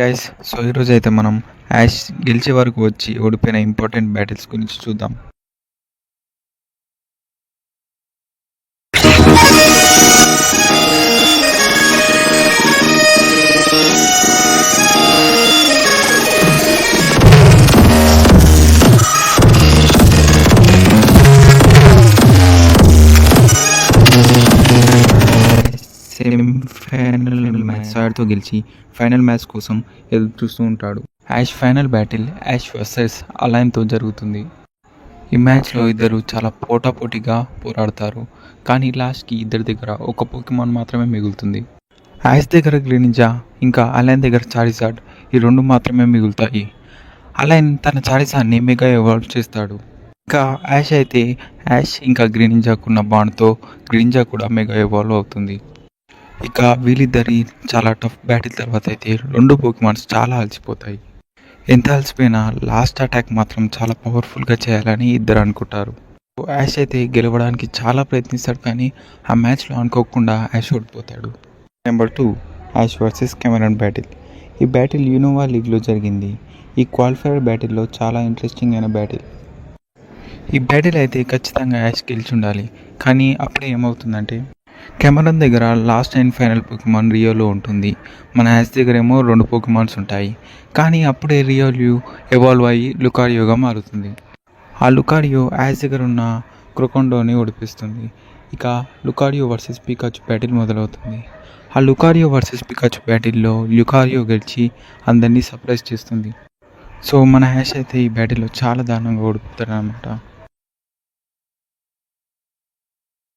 Guys, so ఈరోజు అయితే మనం యాష్ గెలిచే వరకు వచ్చి ఓడిపోయిన ఇంపార్టెంట్ బ్యాటిల్స్ గురించి చూద్దాం. సెమీఫైనల్ మ్యాచ్ సాడ్తో గెలిచి ఫైనల్ మ్యాచ్ కోసం ఎదురు చూస్తూ ఉంటాడు. Ash final battle Ash versus అలైన్తో జరుగుతుంది. ఈ మ్యాచ్లో ఇద్దరు చాలా పోటాపోటీగా పోరాడతారు, కానీ లాస్ట్కి ఇద్దరి దగ్గర ఒక పోకెమాన్ మాత్రమే మిగులుతుంది. యాష్ దగ్గర గ్రెనింజా ఇంకా అలైన్ దగ్గర చారిజార్డ్, ఈ రెండు మాత్రమే మిగులుతాయి. అలైన్ తన చారిజార్డ్ని మెగా ఎవాల్వ్ చేస్తాడు. ఇంకా యాష్ ఇంకా గ్రెనింజాకున్న బాండ్తో గ్రెనింజా కూడా మెగా ఎవాల్వ్ అవుతుంది. ఇక వీళ్ళిద్దరి చాలా టఫ్ బ్యాటిల్ తర్వాత అయితే రెండు పోకెమాన్స్ చాలా అలసిపోతాయి. ఎంత అలసిపోయినా లాస్ట్ అటాక్ మాత్రం చాలా పవర్ఫుల్గా చేయాలని ఇద్దరు అనుకుంటారు. యాష్ అయితే గెలవడానికి చాలా ప్రయత్నిస్తాడు, కానీ ఆ మ్యాచ్లో అనుకోకుండా యాష్ ఓడిపోతాడు. Number 2, Ash versus Cameron battle. ఈ బ్యాటిల్ యూనోవా లీగ్లో జరిగింది. ఈ క్వాలిఫైర్ బ్యాటిల్లో చాలా ఇంట్రెస్టింగ్ అయిన బ్యాటిల్. ఈ బ్యాటిల్ అయితే ఖచ్చితంగా యాష్ గెలిచి ఉండాలి, కానీ అప్పుడే ఏమవుతుందంటే కెమెరాన్ దగ్గర లాస్ట్ అండ్ ఫైనల్ పోకెమాన్ రియోలో ఉంటుంది. మన యాష్ దగ్గర ఏమో 2 పోకెమాన్స్ ఉంటాయి, కానీ అప్పుడే రియోల్యూ ఎవాల్వ్ అయ్యి లుకారియోగా మారుతుంది. ఆ లుకారియో యాష్ దగ్గర ఉన్న క్రొకొండోని ఓడిపిస్తుంది. ఇక లుకారియో వర్సెస్ పికాచు బ్యాటిల్ మొదలవుతుంది. ఆ లుకారియో వర్సెస్ పికాచు బ్యాటిల్లో లుకారియో గెలిచి అందరినీ సర్ప్రైజ్ చేస్తుంది. సో మన యాష్ అయితే ఈ బ్యాటిల్లో చాలా దారుణంగా ఓడిపోతాడు అన్నమాట.